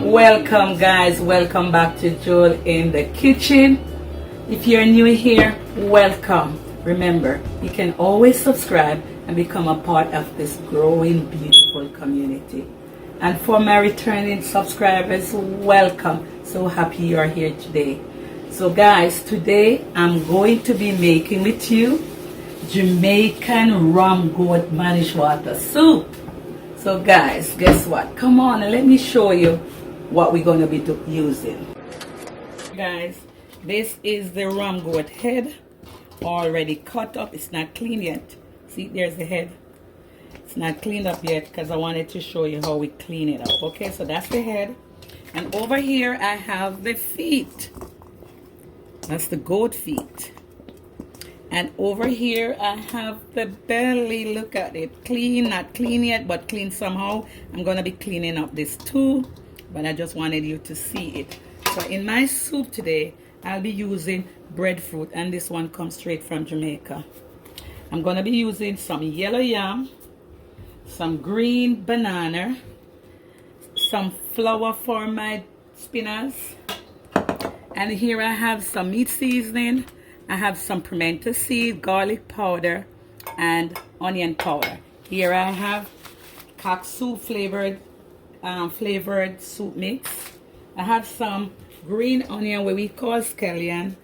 Welcome guys, welcome back to Jewel in the Kitchen. If you're new here, welcome. Remember, you can always subscribe and become a part of this growing beautiful community. And for my returning subscribers, welcome. So happy you are here today. So guys, today I'm going to be making with you Jamaican rum goat Manish water soup. So guys, guess what? Come on and let me show you what we're going to be using. Guys, this is the rum goat head, already cut up. It's not clean yet. See, there's the head. It's not cleaned up yet because I wanted to show you how we clean it up. Okay, so that's the head. And over here I have the feet. That's the goat feet. And over here I have the belly. Look at it. Clean, not clean yet, but clean somehow. I'm going to be cleaning up this too, but I just wanted you to see it. So in my soup today, I'll be using breadfruit, and this one comes straight from Jamaica. I'm going to be using some yellow yam, some green banana, some flour for my spinach, and here I have some meat seasoning. I have some pimento seed, garlic powder, and onion powder. Here I have katsu flavored soup mix. I have some green onion, what we call scallion,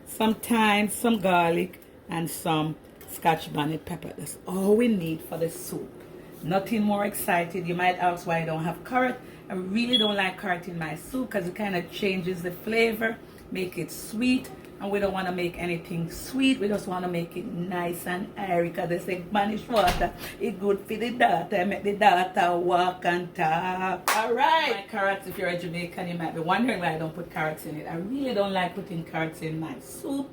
some thyme, some garlic, and some scotch bonnet pepper. That's all we need for the soup. Nothing more excited. You might ask why I don't have carrot. I really don't like carrot in my soup because it kind of changes the flavor, make it sweet. And we don't want to make anything sweet. We just want to make it nice and airy, because they say Manish water is good for the Datta. Make the Datta walk and talk. Alright. My carrots, if you're a Jamaican, you might be wondering why I don't put carrots in it. I really don't like putting carrots in my soup.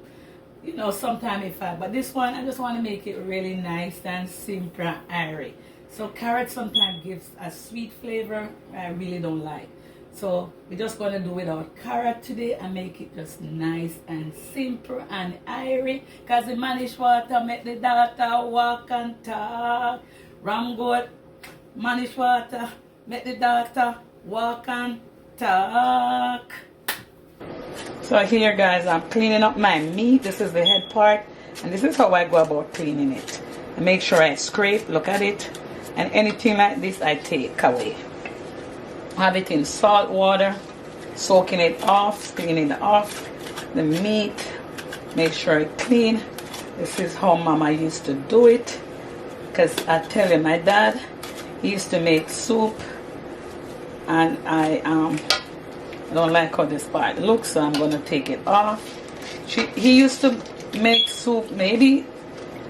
You know, sometimes if but this one, I just want to make it really nice and simple and airy. So carrot sometimes gives a sweet flavor I really don't like. So we're just going to do without carrot today and make it just nice and simple and airy, because the Manish water make the Datta walk and talk. Rum goat Manish water make the Datta walk and talk. So here guys, I'm cleaning up my meat. This is the head part, and this is how I go about cleaning it. I make sure I scrape, look at it, and anything like this I take away. Have it in salt water, soaking it off, cleaning it off. The meat, make sure it's clean. This is how Mama used to do it, because I tell you, my dad, he used to make soup, and I don't like how this part looks, so I'm going to take it off. He used to make soup maybe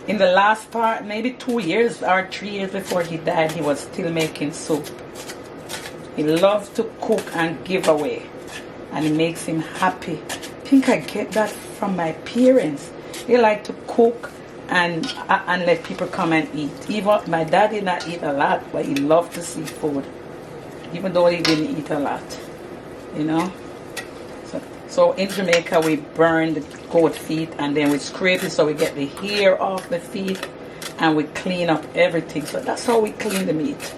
in the last part, maybe 2 years or 3 years before he died, he was still making soup. He loves to cook and give away, and it makes him happy. I think I get that from my parents. They like to cook and let people come and eat. Even my dad did not eat a lot, but he loved to see food, even though he didn't eat a lot, you know. So in Jamaica we burn the goat feet and then we scrape it so we get the hair off the feet, and we clean up everything. So that's how we clean the meat.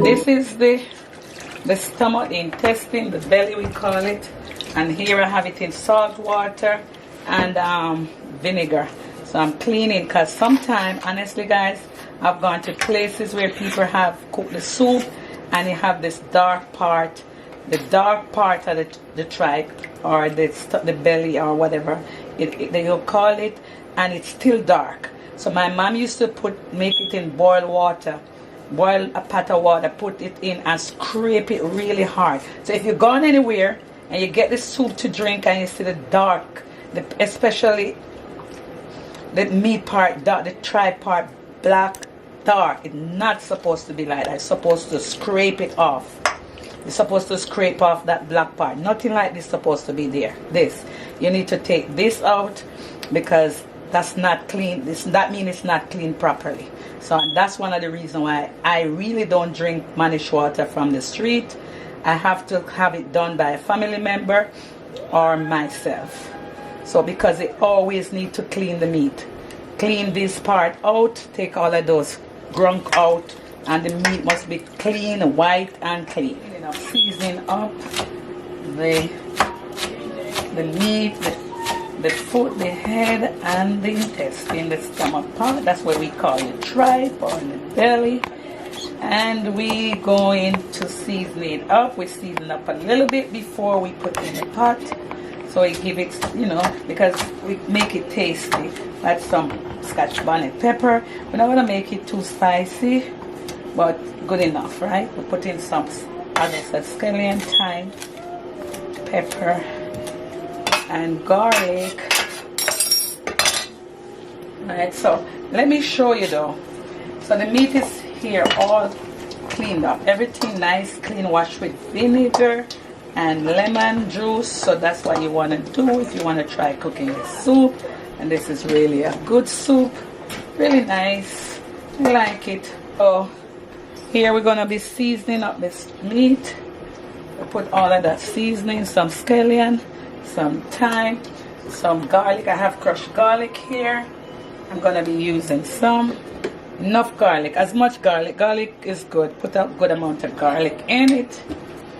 This is the stomach, the intestine, the belly we call it, and here I have it in salt water and vinegar. So I'm cleaning, because sometimes, honestly guys, I've gone to places where people have cooked the soup and you have this dark part, the dark part of the tripe or the belly or whatever they'll call it, and it's still dark. So my mom used to make it in boiled water. Boil a pot of water, put it in and scrape it really hard. So if you've gone anywhere and you get the soup to drink and you see the dark, especially the meat part, the tripe part, black, dark, it's not supposed to be like that. It's supposed to scrape it off. You're supposed to scrape off that black part. Nothing like this is supposed to be there. This. You need to take this out, because that's not clean. That means it's not clean properly. So that's one of the reasons why I really don't drink Manish water from the street. I have to have it done by a family member or myself. So because they always need to clean the meat. clean this part out, take all of those grunk out, and the meat must be clean, white and clean. Season up the meat, the foot, the head, and the intestine, the stomach part. That's what we call the tripe or the belly. And we going to season it up. We season up a little bit before we put in the pot, so it give it, because we make it tasty. Add some Scotch bonnet pepper. We're not gonna make it too spicy, but good enough, right? We put in some other scallion, thyme, pepper, and garlic. Right, so let me show you though. So the meat is here all cleaned up, everything nice, clean, washed with vinegar and lemon juice. So that's what you want to do if you want to try cooking the soup. And this is really a good soup, really nice. I like it. So here we're gonna be seasoning up this meat. We put all of that seasoning, some scallion, some thyme, some garlic. I have crushed garlic here. I'm gonna be using some. Enough garlic, as much garlic. Garlic is good. Put a good amount of garlic in it.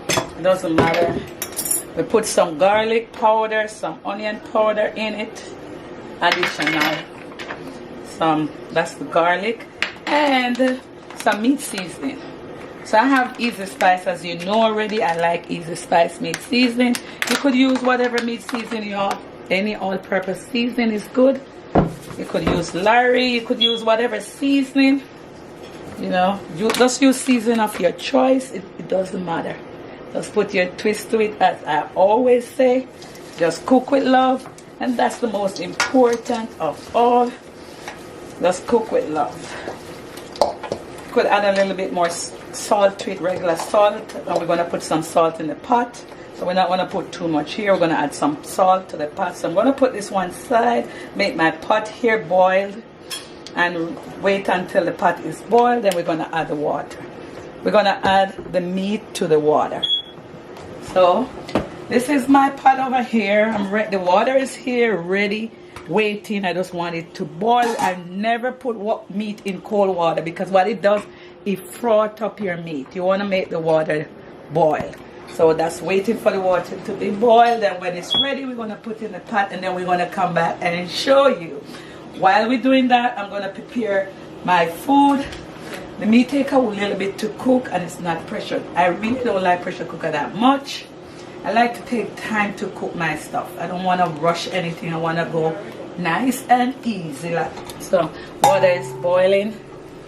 It doesn't matter. We put some garlic powder, some onion powder in it. Additional that's the garlic, and some meat seasoning. So I have Easy Spice, as you know already. I like Easy Spice meat seasoning. You could use whatever meat seasoning you have. Any all-purpose seasoning is good. You could use Larry, you could use whatever seasoning, you just use seasoning of your choice. It doesn't matter. Just put your twist to it, as I always say. Just cook with love, and that's the most important of all. Just cook with love. You could add a little bit more salt to it, regular salt, and we're going to put some salt in the pot. So we're not going to put too much here. We're going to add some salt to the pot. So I'm going to put this one side, make my pot here boiled, and wait until the pot is boiled. Then we're going to add the water. We're going to add the meat to the water. So this is my pot over here. The water is here ready, waiting. I just want it to boil. I never put meat in cold water, because what it does, it froth up your meat. You want to make the water boil. So that's waiting for the water to be boiled, and when it's ready, we're going to put in the pot, and then we're going to come back and show you. While we're doing that, I'm going to prepare my food. The meat take a little bit to cook, and it's not pressured. I really don't like pressure cooker that much. I like to take time to cook my stuff. I don't want to rush anything. I want to go nice and easy. So water is boiling,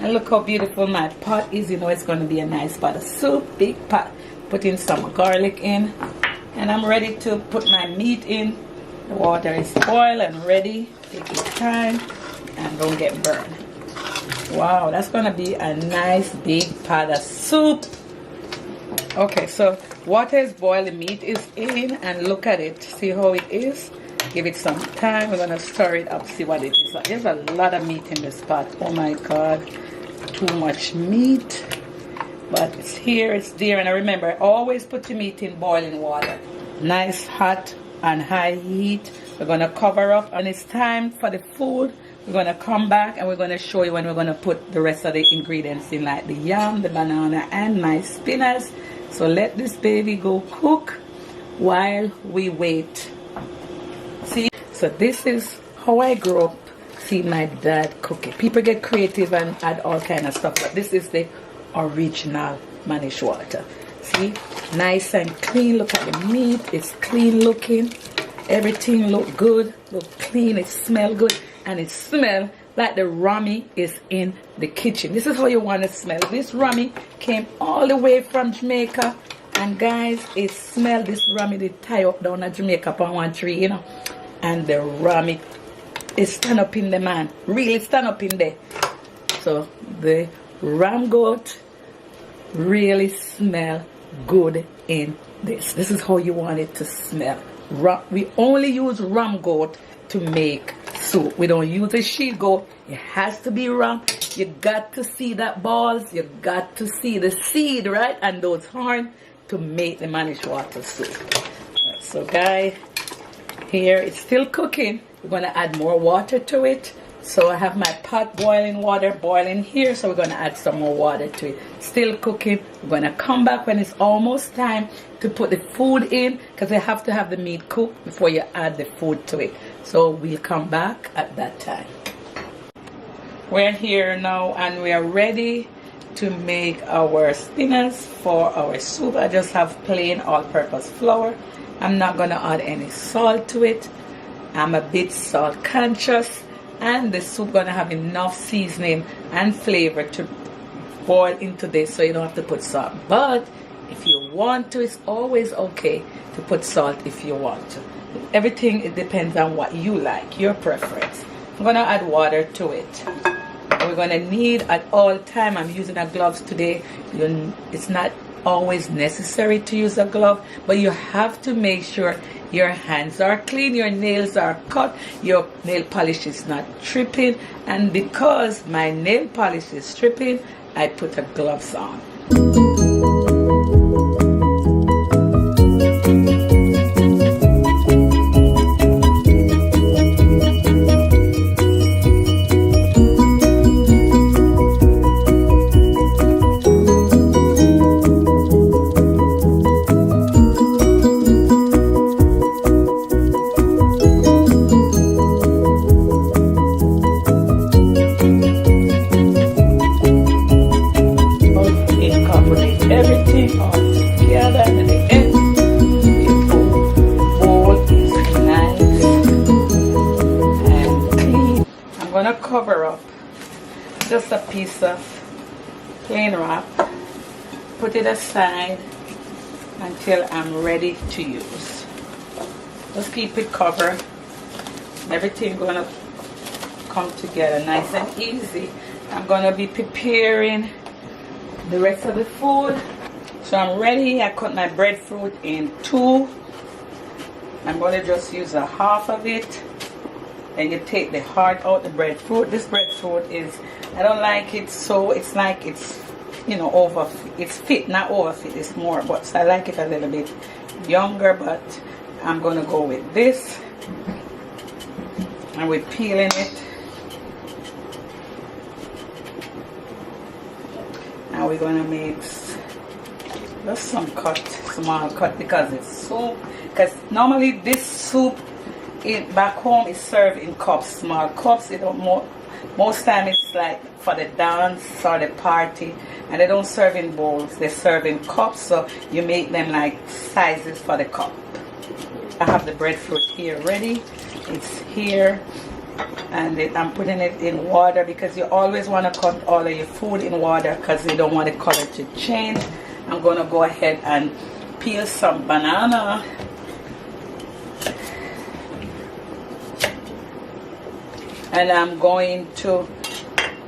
and look how beautiful my pot is. It's going to be a nice pot of soup, big pot. Put in some garlic in, and I'm ready to put my meat in. The water is boiled and ready. Take your time and don't get burned. Wow, that's gonna be a nice big pot of soup. Okay, so water is boiled, the meat is in, and look at it. See how it is? Give it some time. We're gonna stir it up, see what it is like. There's a lot of meat in this pot. Oh my God, too much meat. But it's here, it's there, and I remember, always put your meat in boiling water. Nice, hot, and high heat. We're going to cover up, and it's time for the food. We're going to come back, and we're going to show you when we're going to put the rest of the ingredients in, like the yam, the banana, and my spinach. So let this baby go cook while we wait. See, so this is how I grew up. See my dad cook it. People get creative and add all kind of stuff, but this is the original Manish water. See, nice and clean. Look at the meat, it's clean looking. Everything look good, look clean, it smell good, and it smell like the rummy is in the kitchen. This is how you want to smell. This rummy came all the way from Jamaica, and guys, it smell, this rummy they tie up down at Jamaica upon one tree, and the rummy is stand up in the man, really stand up in there. So the ram goat really smell good in this. This is how you want it to smell. We only use ram goat to make soup. We don't use a sheep goat. It has to be ram. You got to see that balls. You got to see the seed, right? And those horns to make the Manish water soup. So guys, here it's still cooking. We're going to add more water to it. So I have my pot boiling, water boiling here, so we're going to add some more water to it. Still cooking. We're going to come back when it's almost time to put the food in, because you have to have the meat cooked before you add the food to it. So we'll come back at that time. We're here now and we are ready to make our spinners for our soup. I just have plain all-purpose flour. I'm not going to add any salt to it. I'm a bit salt conscious, and the soup going to have enough seasoning and flavor to boil into this, so you don't have to put salt. But if you want to, it's always okay to put salt if you want to. Everything, it depends on what you like, your preference. I'm going to add water to it. We're going to need at all time, I'm using a gloves today. It's not always necessary to use a glove, but you have to make sure your hands are clean, your nails are cut, your nail polish is not tripping. And because my nail polish is tripping, I put a gloves on. Everything all together, and at the end, the bowl is nice and clean. I'm going to cover up just a piece of plain wrap, put it aside until I'm ready to use. Just keep it covered. Everything going to come together nice and easy. I'm going to be preparing the rest of the food. So I'm ready. I cut my breadfruit in two. I'm going to just use a half of it. Then you take the heart out the breadfruit. This breadfruit is, I don't like it, so it's like it's, you know, over, it's fit, not over fit, it's more, but so I like it a little bit younger. But I'm going to go with this, and we're peeling it. Now we're going to mix just some small cut, because it's soup. Because normally this soup back home is served in cups, small cups. They don't most time it's like for the dance or the party, and they don't serve in bowls. They serve in cups, so you make them like sizes for the cup. I have the breadfruit here ready. It's here. And I'm putting it in water, because you always want to cut all of your food in water, because you don't want the color to change. I'm going to go ahead and peel some banana. And I'm going to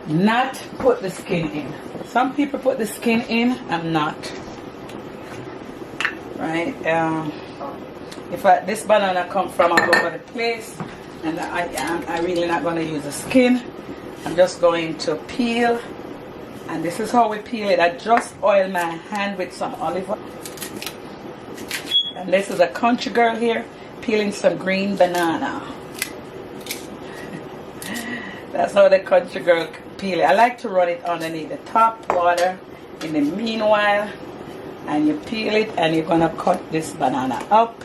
not put the skin in. Some people put the skin in, I'm not. Right? This banana comes from all over the place, and I'm really not going to use the skin. I'm just going to peel, and this is how we peel it. I just oil my hand with some olive oil. And this is a country girl here peeling some green banana. That's how the country girl peel it. I like to run it underneath the top water in the meanwhile, and you peel it, and you're going to cut this banana up.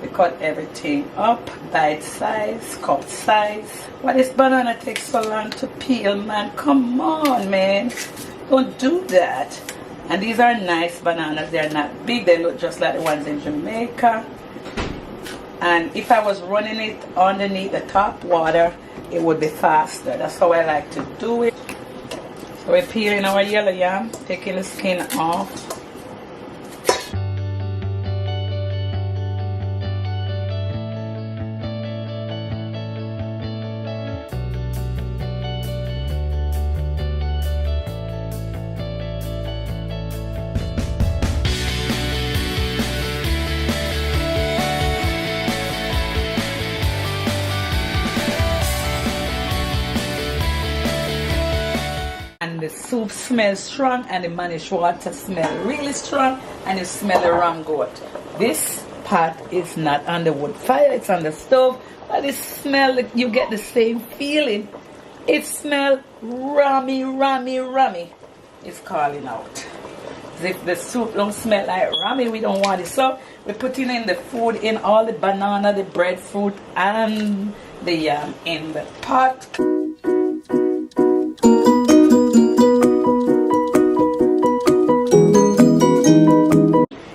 We cut everything up, bite size, cup size. Why this banana takes so long to peel, man? Come on, man. Don't do that. And these are nice bananas. They're not big. They look just like the ones in Jamaica. And if I was running it underneath the top water, it would be faster. That's how I like to do it. So we're peeling our yellow yam, taking the skin off. And the soup smells strong, and the Manish water smells really strong, and you smell the ram goat. This pot is not on the wood fire, it's on the stove, but it smells, you get the same feeling. It smells rummy, rummy, rummy. It's calling out. If the soup don't smell like rummy, we don't want it. So we're putting in the food, in all the banana, the breadfruit, and the yam in the pot.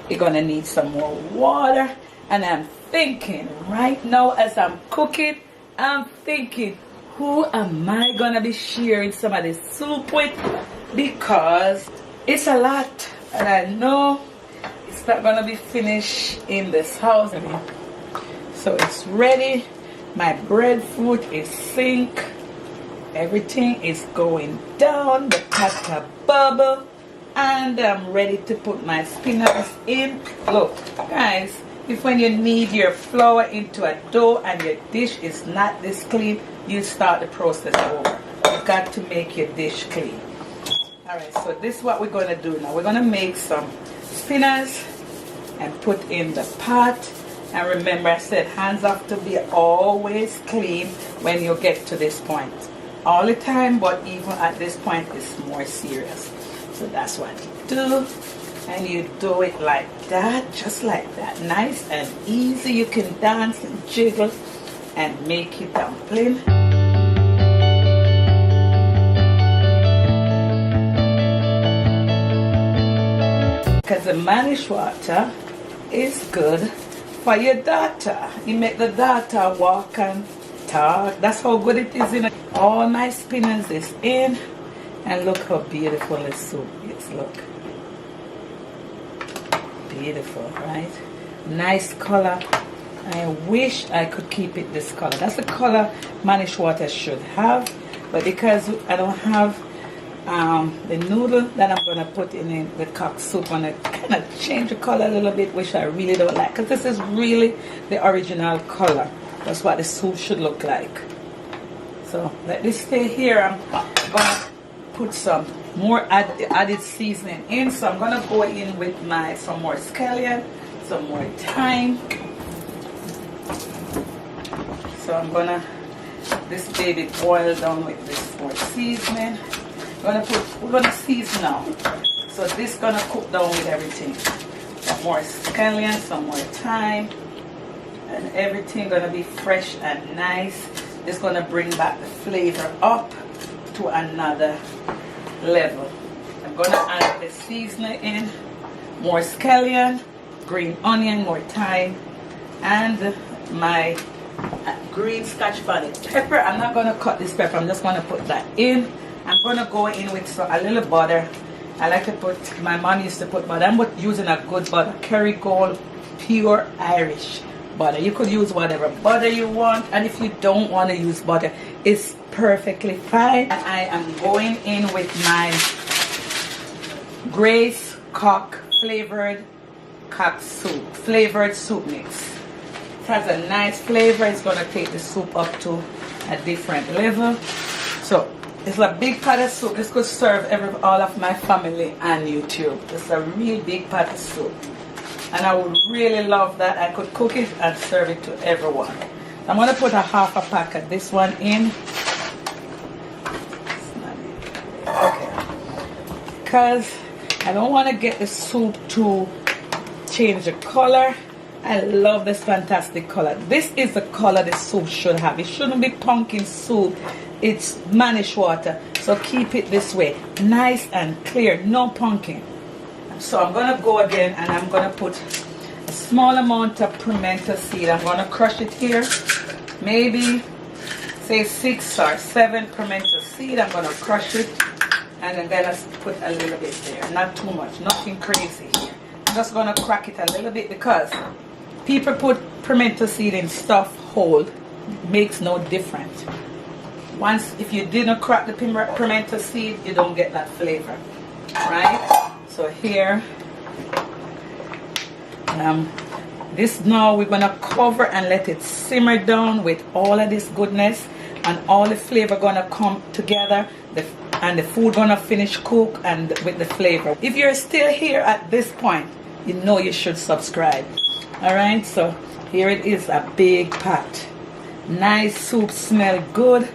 You're gonna need some more water. And I'm thinking right now as I'm cooking, I'm thinking, who am I gonna be sharing some of this soup with? Because it's a lot, and I know it's not gonna be finished in this house. So it's ready. My breadfruit is sink. Everything is going down. The pot bubble, and I'm ready to put my spinach in. Look, guys, if when you knead your flour into a dough and your dish is not this clean, you start the process over. You've got to make your dish clean. Alright, so this is what we're going to do now. We're going to make some spinach and put in the pot. And remember, I said hands have to be always clean when you get to this point. All the time, but even at this point, it's more serious. So that's what you do. And you do it like that, just like that. Nice and easy. You can dance and jiggle and make your dumpling. Because the Manish water is good for your Datta. You make the Datta walk and talk. That's how good it is. In all my spinach is in. And look how beautiful this soup is. Look. Beautiful, right? Nice color. I wish I could keep it this color. That's the color Manish water should have. But because I don't have the noodle that I'm going to put in the cock soup, I'm going to kind of change the color a little bit, which I really don't like. Because this is really the original color. That's what the soup should look like. So let this stay here. I'm going to put some more added seasoning in. So I'm going to go in with some more scallion, some more thyme. So I'm going to, this baby boil down with this more seasoning. We're going to season now. So this is going to cook down with everything. Some more scallion, some more thyme. And everything going to be fresh and nice. It's going to bring back the flavor up to another level. I'm going to add the seasoning in. More scallion, green onion, more thyme. And my green scotch bonnet pepper. I'm not going to cut this pepper. I'm just going to put that in. I'm going to go in with a little butter. I like to put, my mom used to put butter. I'm using a good butter, Kerrygold pure Irish butter. You could use whatever butter you want, and if you don't want to use butter, it's perfectly fine. And I am going in with my Grace Cock flavored soup mix. It has a nice flavor. It's going to take the soup up to a different level. So it's a big pot of soup. This could serve all of my family on YouTube. It's a real big pot of soup. And I would really love that. I could cook it and serve it to everyone. I'm going to put a half a pack of this one in. Okay. Because I don't want to get the soup to change the color. I love this fantastic color. This is the color the soup should have. It shouldn't be pumpkin soup. It's Manish water. So keep it this way. Nice and clear. No pumpkin. So I'm going to go again and I'm going to put a small amount of pimento seed. I'm going to crush it here. Maybe say 6 or 7 pimento seed. I'm going to crush it. And I'm going to put a little bit there. Not too much. Nothing crazy here. I'm just going to crack it a little bit because people put pimento seed in stuff whole. Makes no difference. Once, if you didn't crack the pimento seed, you don't get that flavor. Right? So here, this now we're going to cover and let it simmer down with all of this goodness and all the flavor going to come together and the food going to finish cook and with the flavor. If you're still here at this point, you know you should subscribe. Alright, so here it is, a big pot. Nice soup, smell good.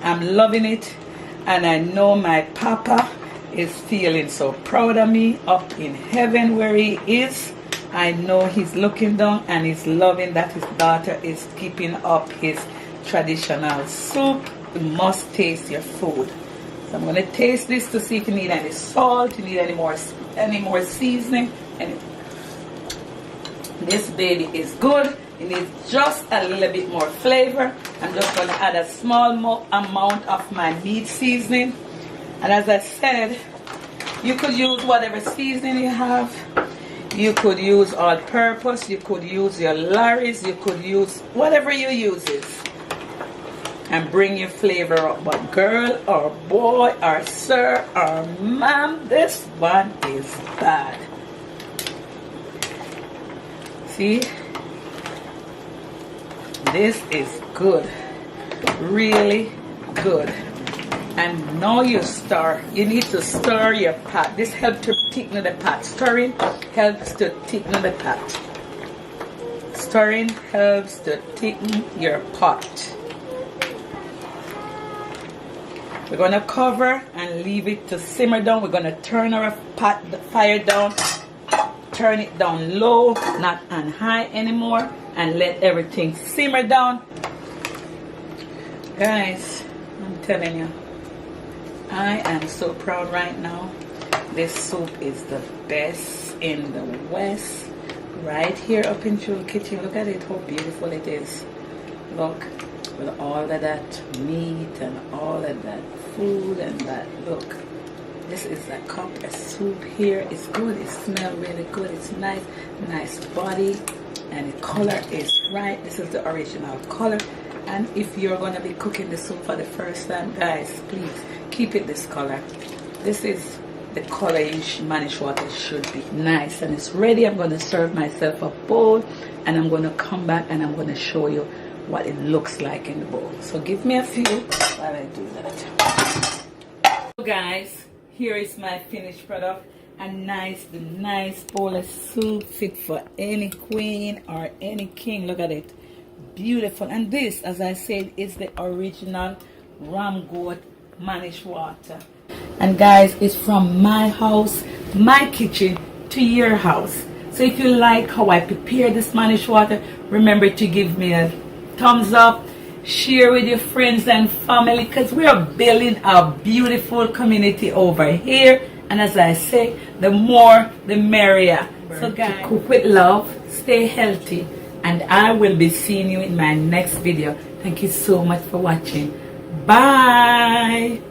I'm loving it. And I know my papa is feeling so proud of me up in heaven where he is. I know he's looking down and he's loving that his daughter is keeping up his traditional soup. You must taste your food. So I'm going to taste this to see if you need any salt, you need any more seasoning. And this baby is good. It needs just a little bit more flavor. I'm just going to add a small amount of my meat seasoning. And as I said, you could use whatever seasoning you have. You could use all-purpose. You could use your Larry's. You could use whatever you use it. And bring your flavor up. But girl or boy or sir or ma'am, this one is bad. See? This is good. Really good. And now you stir. You need to stir your pot. This helps to thicken the pot. Stirring helps to thicken the pot. Stirring helps to thicken your pot. We're going to cover and leave it to simmer down. We're going to turn our pot, the fire down. Turn it down low, not on high anymore. And let everything simmer down. Guys, I'm telling you, I am so proud right now. This soup is the best in the West. Right here up in Jewel Kitchen. Look at it, how beautiful it is. Look, with all of that meat and all of that food and that, look. This is a cup of soup here. It's good, it smells really good. It's nice, nice body. And the color is right. This is the original color. And if you're going to be cooking the soup for the first time, guys, please keep it this color. This is the color Manish water should be. Nice. And it's ready. I'm going to serve myself a bowl. And I'm going to come back and I'm going to show you what it looks like in the bowl. So give me a few while I do that. So guys, here is my finished product. A nice bowl of soup fit for any queen or any king. Look at it, beautiful. And this, as I said, is the original ram goat Manish water. And guys, it's from my house, my kitchen, to your house. So if you like how I prepare this Manish water, remember to give me a thumbs up, share with your friends and family, because we are building a beautiful community over here. And as I say, the more the merrier. So guys, cook with love, stay healthy, and I will be seeing you in my next video. Thank you so much for watching. Bye.